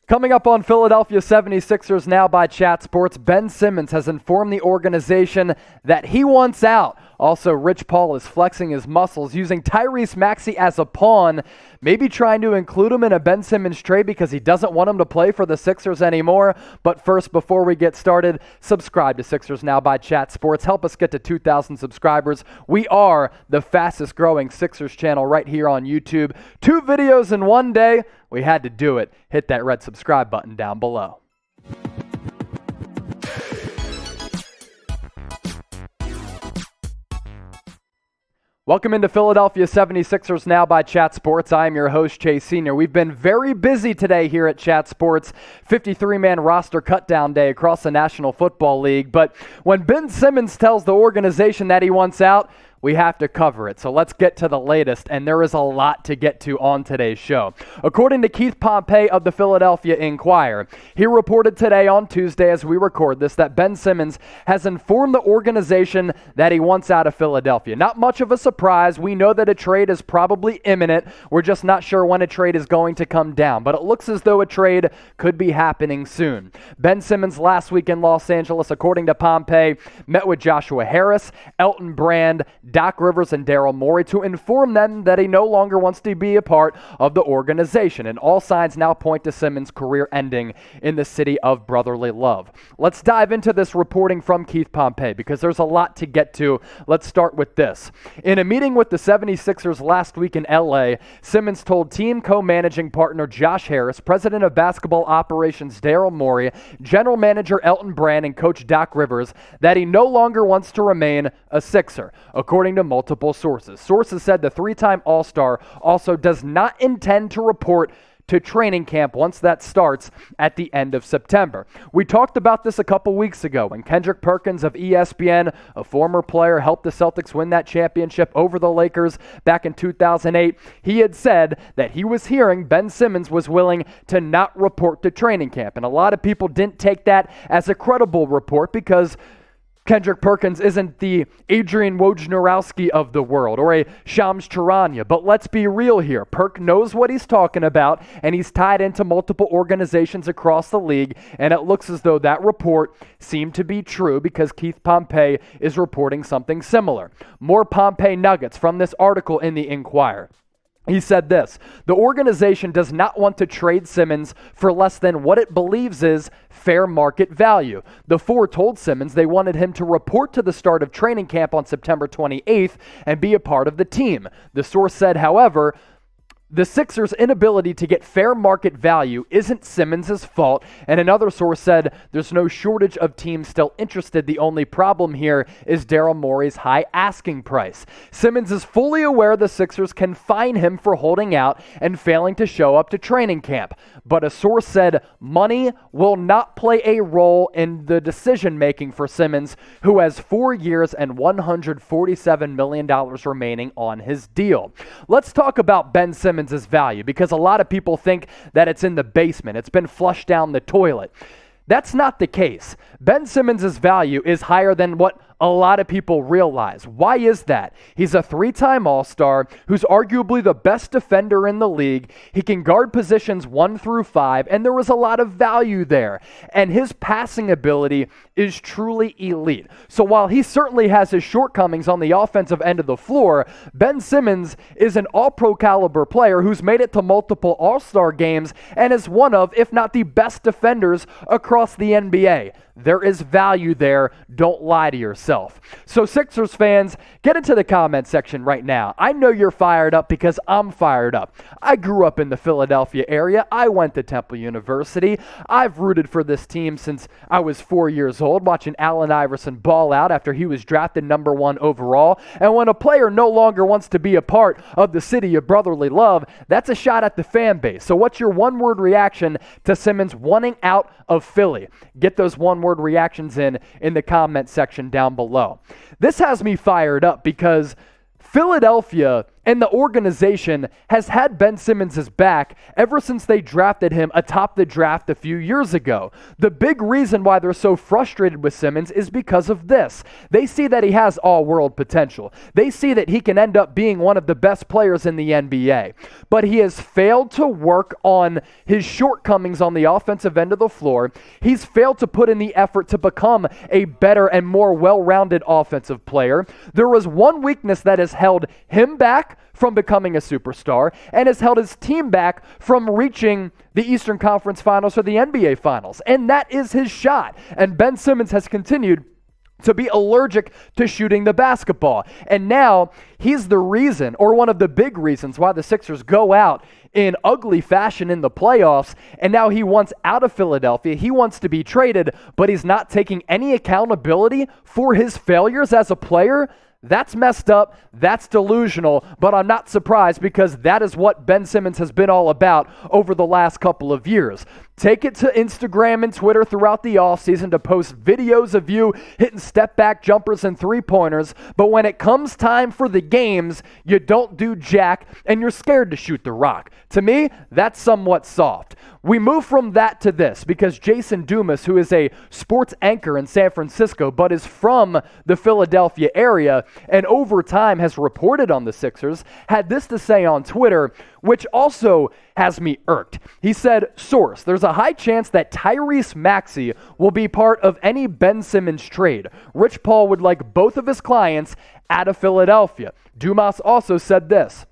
Coming up on Philadelphia 76ers Now by Chat Sports, Ben Simmons has informed the organization that he wants out. Also, Rich Paul is flexing his muscles, using Tyrese Maxey as a pawn, maybe trying to include him in a Ben Simmons trade because he doesn't want him to play for the Sixers anymore. But first, before we get started, subscribe to Sixers Now by Chat Sports. Help us get to 2,000 subscribers. We are the fastest growing Sixers channel right here on YouTube. 2 videos in one day. We had to do it. Hit that red subscribe button down below. Welcome into Philadelphia 76ers Now by Chat Sports. I am your host, Chase Sr. We've been very busy today here at Chat Sports. 53-man roster cutdown day across the National Football League. But when Ben Simmons tells the organization that he wants out, we have to cover it. So let's get to the latest, and there is a lot to get to on today's show. According to Keith Pompey of the Philadelphia Inquirer, he reported today on Tuesday as we record this that Ben Simmons has informed the organization that he wants out of Philadelphia. Not much of a surprise. We know that a trade is probably imminent. We're just not sure when a trade is going to come down, but it looks as though a trade could be happening soon. Ben Simmons last week in Los Angeles, according to Pompey, met with Joshua Harris, Elton Brand, Doc Rivers, and Daryl Morey to inform them that he no longer wants to be a part of the organization, and all signs now point to Simmons' career ending in the city of brotherly love. Let's dive into this reporting from Keith Pompey because there's a lot to get to. Let's start with this. In a meeting with the 76ers last week in LA, Simmons told team co-managing partner Josh Harris, president of basketball operations Daryl Morey, general manager Elton Brand, and coach Doc Rivers that he no longer wants to remain a Sixer. According to multiple sources. Sources said the 3-time All-Star also does not intend to report to training camp once that starts at the end of September. We talked about this a couple weeks ago when Kendrick Perkins of ESPN, a former player, helped the Celtics win that championship over the Lakers back in 2008. He had said that he was hearing Ben Simmons was willing to not report to training camp. And a lot of people didn't take that as a credible report because Kendrick Perkins isn't the Adrian Wojnarowski of the world or a Shams Charania. But let's be real here. Perk knows what he's talking about, and he's tied into multiple organizations across the league, and it looks as though that report seemed to be true because Keith Pompey is reporting something similar. More Pompey nuggets from this article in the Inquirer. He said this: the organization does not want to trade Simmons for less than what it believes is fair market value. The Four told Simmons they wanted him to report to the start of training camp on September 28th and be a part of the team. The source said, however, the Sixers' inability to get fair market value isn't Simmons' fault, and another source said there's no shortage of teams still interested. The only problem here is Daryl Morey's high asking price. Simmons is fully aware the Sixers can fine him for holding out and failing to show up to training camp, but a source said money will not play a role in the decision-making for Simmons, who has 4 years and $147 million remaining on his deal. Let's talk about Ben Simmons' value because a lot of people think that it's in the basement. It's been flushed down the toilet. That's not the case. Ben Simmons' value is higher than what a lot of people realize. Why is that? He's a 3-time All-Star who's arguably the best defender in the league. He can guard positions 1 through 5, and there was a lot of value there. And his passing ability is truly elite. So while he certainly has his shortcomings on the offensive end of the floor, Ben Simmons is an all-pro caliber player who's made it to multiple All-Star games and is one of, if not the best defenders across the NBA. There is value there. Don't lie to yourself. So Sixers fans, get into the comment section right now. I know you're fired up because I'm fired up. I grew up in the Philadelphia area. I went to Temple University. I've rooted for this team since I was 4 years old, watching Allen Iverson ball out after he was drafted number 1 overall. And when a player no longer wants to be a part of the city of brotherly love, that's a shot at the fan base. So what's your one-word reaction to Simmons wanting out of Philly? Get those one-word reactions in the comment section down below. This has me fired up because Philadelphia and the organization has had Ben Simmons' back ever since they drafted him atop the draft a few years ago. The big reason why they're so frustrated with Simmons is because of this. They see that he has all-world potential. They see that he can end up being one of the best players in the NBA. But he has failed to work on his shortcomings on the offensive end of the floor. He's failed to put in the effort to become a better and more well-rounded offensive player. There was one weakness that has held him back from becoming a superstar and has held his team back from reaching the Eastern Conference Finals or the NBA Finals, and that is his shot. And Ben Simmons has continued to be allergic to shooting the basketball. And now he's the reason, or one of the big reasons, why the Sixers go out in ugly fashion in the playoffs. And now he wants out of Philadelphia. He wants to be traded, but he's not taking any accountability for his failures as a player. That's messed up, that's delusional, but I'm not surprised because that is what Ben Simmons has been all about over the last couple of years. Take it to Instagram and Twitter throughout the offseason to post videos of you hitting step-back jumpers and three-pointers, but when it comes time for the games, you don't do jack and you're scared to shoot the rock. To me, that's somewhat soft. We move from that to this because Jason Dumas, who is a sports anchor in San Francisco but is from the Philadelphia area and over time has reported on the Sixers, had this to say on Twitter, which also has me irked. He said, source, there's a high chance that Tyrese Maxey will be part of any Ben Simmons trade. Rich Paul would like both of his clients out of Philadelphia. Dumas also said this.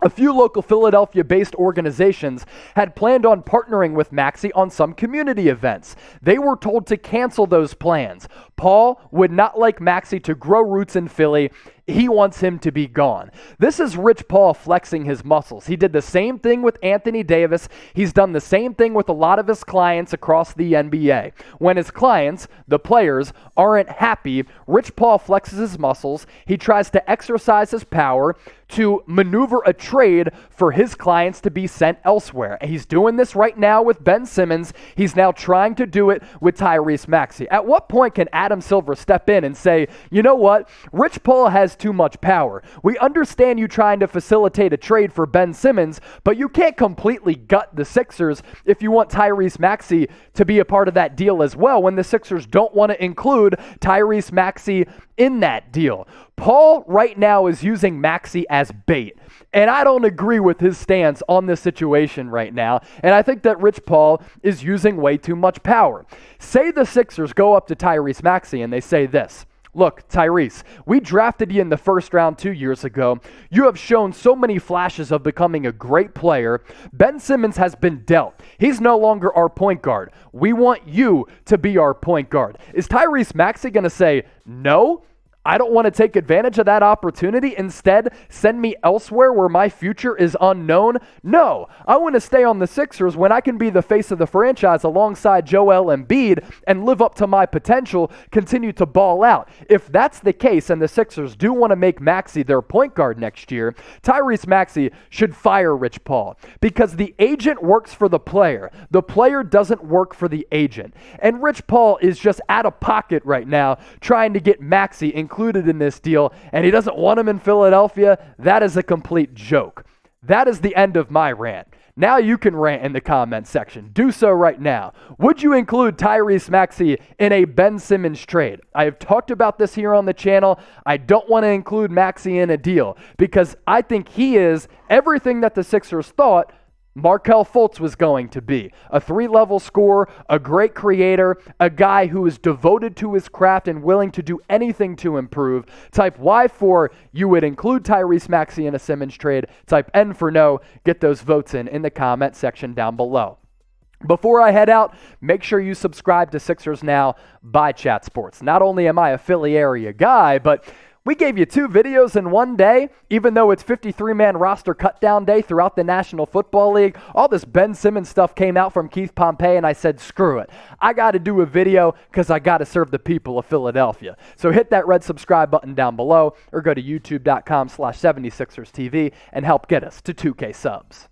A few local Philadelphia-based organizations had planned on partnering with Maxey on some community events. They were told to cancel those plans. Paul would not like Maxey to grow roots in Philly. He wants him to be gone. This is Rich Paul flexing his muscles. He did the same thing with Anthony Davis. He's done the same thing with a lot of his clients across the NBA. When his clients, the players, aren't happy, Rich Paul flexes his muscles. He tries to exercise his power to maneuver a trade for his clients to be sent elsewhere. And he's doing this right now with Ben Simmons. He's now trying to do it with Tyrese Maxey. At what point can Adam Silver step in and say, you know what, Rich Paul has too much power. We understand you trying to facilitate a trade for Ben Simmons, but you can't completely gut the Sixers if you want Tyrese Maxey to be a part of that deal as well when the Sixers don't want to include Tyrese Maxey in that deal. Paul right now is using Maxey as bait, and I don't agree with his stance on this situation right now, and I think that Rich Paul is using way too much power. Say the Sixers go up to Tyrese Maxey and they say this. Look, Tyrese, we drafted you in the first round 2 years ago. You have shown so many flashes of becoming a great player. Ben Simmons has been dealt. He's no longer our point guard. We want you to be our point guard. Is Tyrese Maxey going to say, no, I don't want to take advantage of that opportunity. Instead, send me elsewhere where my future is unknown? No, I want to stay on the Sixers when I can be the face of the franchise alongside Joel Embiid and live up to my potential, continue to ball out. If that's the case and the Sixers do want to make Maxey their point guard next year, Tyrese Maxey should fire Rich Paul because the agent works for the player. The player doesn't work for the agent. And Rich Paul is just out of pocket right now trying to get Maxey included in this deal, and he doesn't want him in Philadelphia. That is a complete joke. That is the end of my rant. Now you can rant in the comment section. Do so right now. Would you include Tyrese Maxey in a Ben Simmons trade? I have talked about this here on the channel. I don't want to include Maxey in a deal because I think he is everything that the Sixers thought Markelle Fultz was going to be. A 3-level scorer, a great creator, a guy who is devoted to his craft and willing to do anything to improve. Type Y for you would include Tyrese Maxey in a Simmons trade. Type N for no. Get those votes in the comment section down below. Before I head out, make sure you subscribe to Sixers Now by Chat Sports. Not only am I a Philly area guy, but we gave you 2 videos in one day, even though it's 53-man roster cutdown day throughout the National Football League. All this Ben Simmons stuff came out from Keith Pompey, and I said, screw it. I got to do a video because I got to serve the people of Philadelphia. So hit that red subscribe button down below or go to youtube.com/76erstv and help get us to 2K subs.